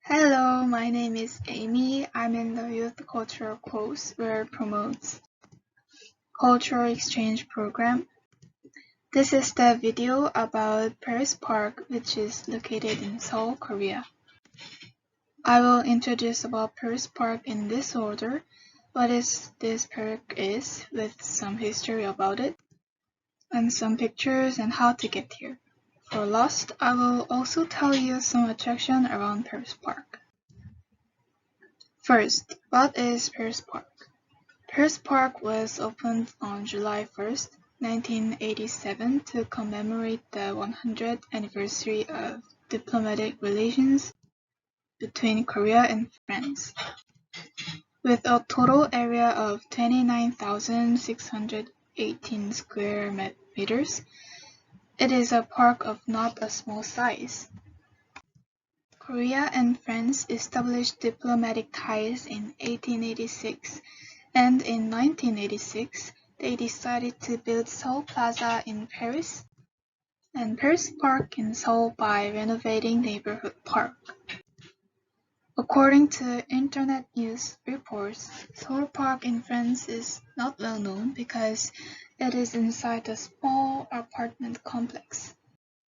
Hello, my name is Amy. I'm in the Youth Cultural course where it promotes cultural exchange program. This is the video about Paris Park, which is located in Seoul, Korea. I will introduce about Paris Park in this order. What this park is, with some history about it, and some pictures and how to get here. For last, I will also tell you some attraction around Paris Park. First, what is Paris Park? Paris Park was opened on July 1st, 1987 to commemorate the 100th anniversary of diplomatic relations between Korea and France. With a total area of 29,618 square meters, it is a park of not a small size. Korea and France established diplomatic ties in 1886, and in 1986, they decided to build Seoul Plaza in Paris and Paris Park in Seoul by renovating neighborhood park. According to internet news reports, Seoul Park in France is not well known because it is inside a small apartment complex.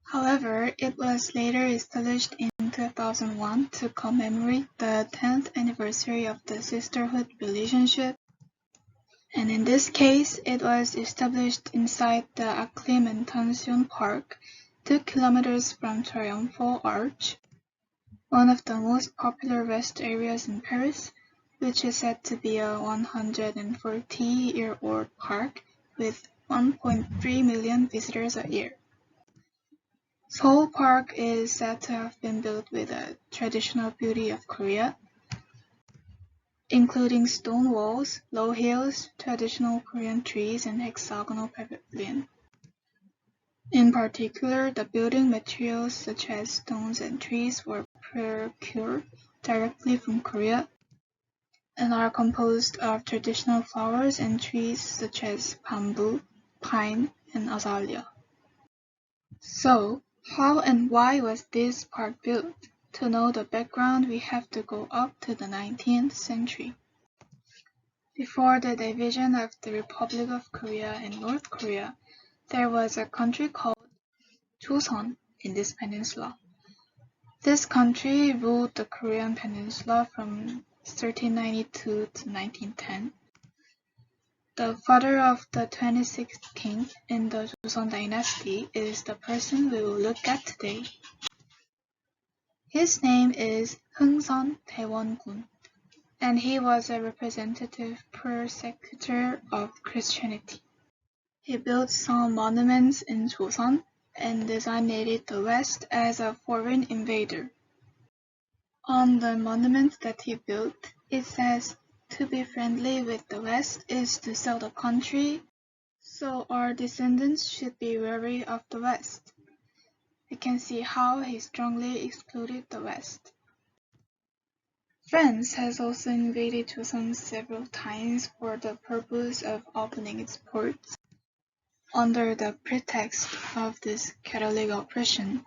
However, it was later established in 2001 to commemorate the 10th anniversary of the sisterhood relationship, and in this case, it was established inside the Acclimatation Park, 2 kilometers from Triumphal Arch, one of the most popular rest areas in Paris, which is said to be a 140-year-old park with 1.3 million visitors a year. Seoul Park is said to have been built with the traditional beauty of Korea, including stone walls, low hills, traditional Korean trees, and hexagonal pavilion. In particular, the building materials such as stones and trees were procured directly from Korea and are composed of traditional flowers and trees such as bamboo, pine, and azalea. So, how and why was this park built? To know the background, we have to go up to the 19th century. Before the division of the Republic of Korea and North Korea, there was a country called Joseon in this peninsula. This country ruled the Korean peninsula from 1392 to 1910. The father of the 26th king in the Joseon dynasty is the person we will look at today. His name is Hungseon Daewon-gun, and he was a representative persecutor of Christianity. He built some monuments in Joseon and designated the West as a foreign invader. On the monuments that he built, it says, "To be friendly with the West is to sell the country, so our descendants should be wary of the West." We can see how he strongly excluded the West. France has also invaded Joseon several times for the purpose of opening its ports. Under the pretext of this Catholic oppression,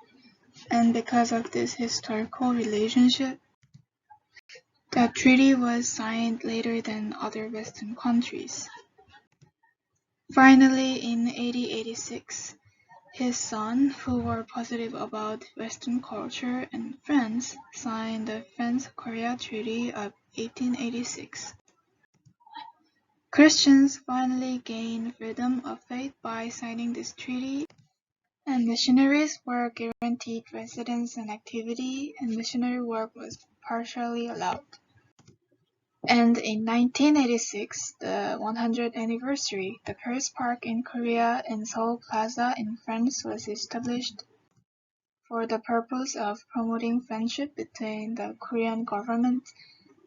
and because of this historical relationship, the treaty was signed later than other Western countries. Finally, in 1886, his son, who were positive about Western culture and France, signed the France-Korea Treaty of 1886. Christians finally gained freedom of faith by signing this treaty, and missionaries were guaranteed residence and activity, and missionary work was partially allowed. And in 1986, the 100th anniversary, the Paris Park in Korea and Seoul Plaza in France was established for the purpose of promoting friendship between the Korean government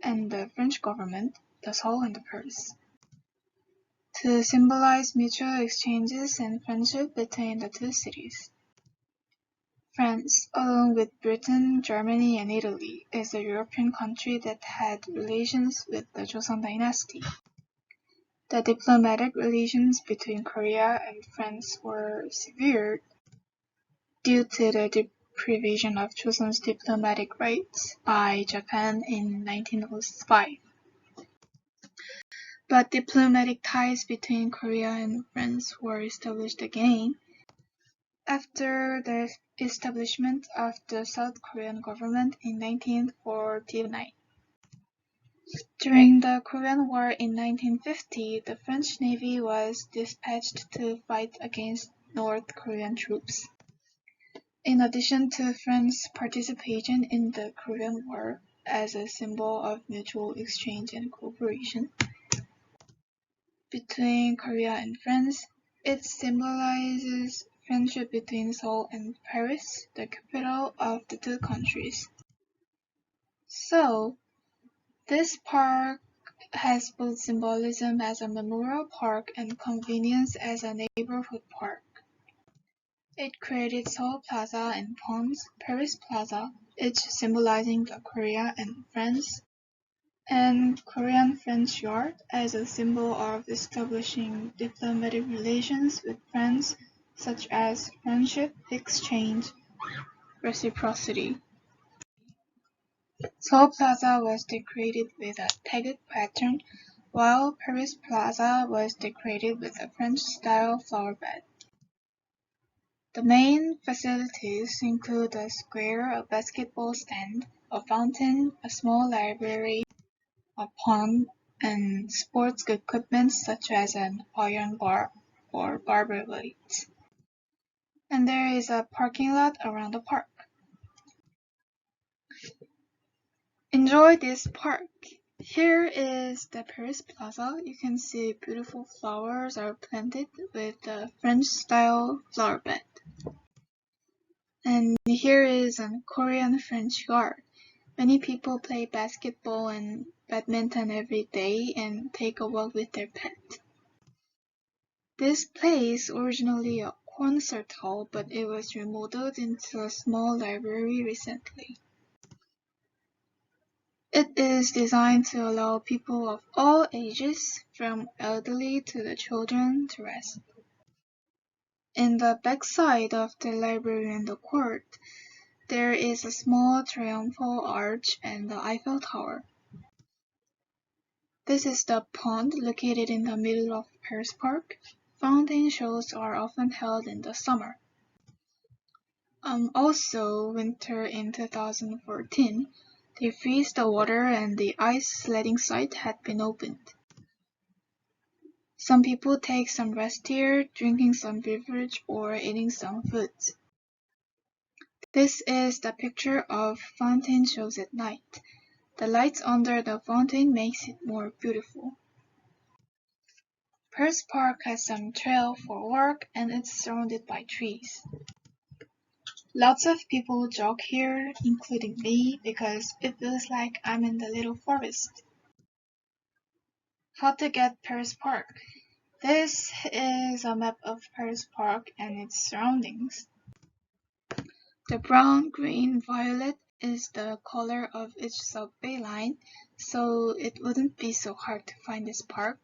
and the French government, the Seoul and the Paris, to symbolize mutual exchanges and friendship between the two cities. France, along with Britain, Germany, and Italy, is a European country that had relations with the Joseon dynasty. The diplomatic relations between Korea and France were severed due to the deprivation of Chosun's diplomatic rights by Japan in 1905. But diplomatic ties between Korea and France were established again after the establishment of the South Korean government in 1949. During the Korean War in 1950, the French Navy was dispatched to fight against North Korean troops. In addition to France's participation in the Korean War as a symbol of mutual exchange and cooperation between Korea and France, it symbolizes friendship between Seoul and Paris, the capital of the two countries. So, this park has both symbolism as a memorial park and convenience as a neighborhood park. It created Seoul Plaza and Ponds, Paris Plaza, each symbolizing the Korea and France, and Korean-French Yard as a symbol of establishing diplomatic relations with France, such as friendship, exchange, reciprocity. Seoul Plaza was decorated with a tagged pattern, while Paris Plaza was decorated with a French-style flower bed. The main facilities include a square, a basketball stand, a fountain, a small library, a pond, and sports equipment such as an iron bar or barber blades. And there is a parking lot around the park. Enjoy this park. Here is the Paris Plaza. You can see beautiful flowers are planted with a French-style flower bed. And here is a Korean-French yard. Many people play basketball and badminton every day and take a walk with their pet. This place originally a concert hall, but it was remodeled into a small library recently. It is designed to allow people of all ages, from elderly to the children, to rest. In the backside of the library and the court, there is a small triumphal arch and the Eiffel Tower. This is the pond located in the middle of Paris Park. Fountain shows are often held in the summer. Also, winter in 2014, they freeze the water and the ice sledding site had been opened. Some people take some rest here, drinking some beverage or eating some foods. This is the picture of fountain shows at night. The lights under the fountain makes it more beautiful. Paris Park has some trail for work and it's surrounded by trees. Lots of people jog here, including me, because it feels like I'm in the little forest. How to get Paris Park? This is a map of Paris Park and its surroundings. The brown, green, violet is the color of each subway line, so it wouldn't be so hard to find this park.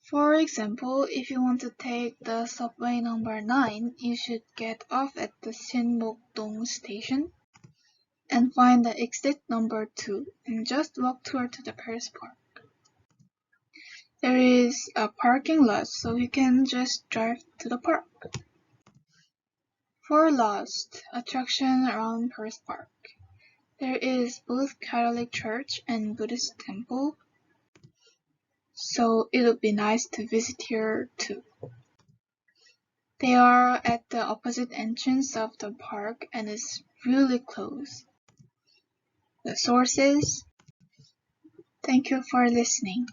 For example, if you want to take the subway number 9, you should get off at the Sinmokdong station and find the exit number 2 and just walk toward to the Paris Park. There is a parking lot, so you can just drive to the park. For last attraction around Paris Park, there is both Catholic church and Buddhist temple, so it would be nice to visit here too. They are at the opposite entrance of the park and it's really close. The sources. Thank you for listening.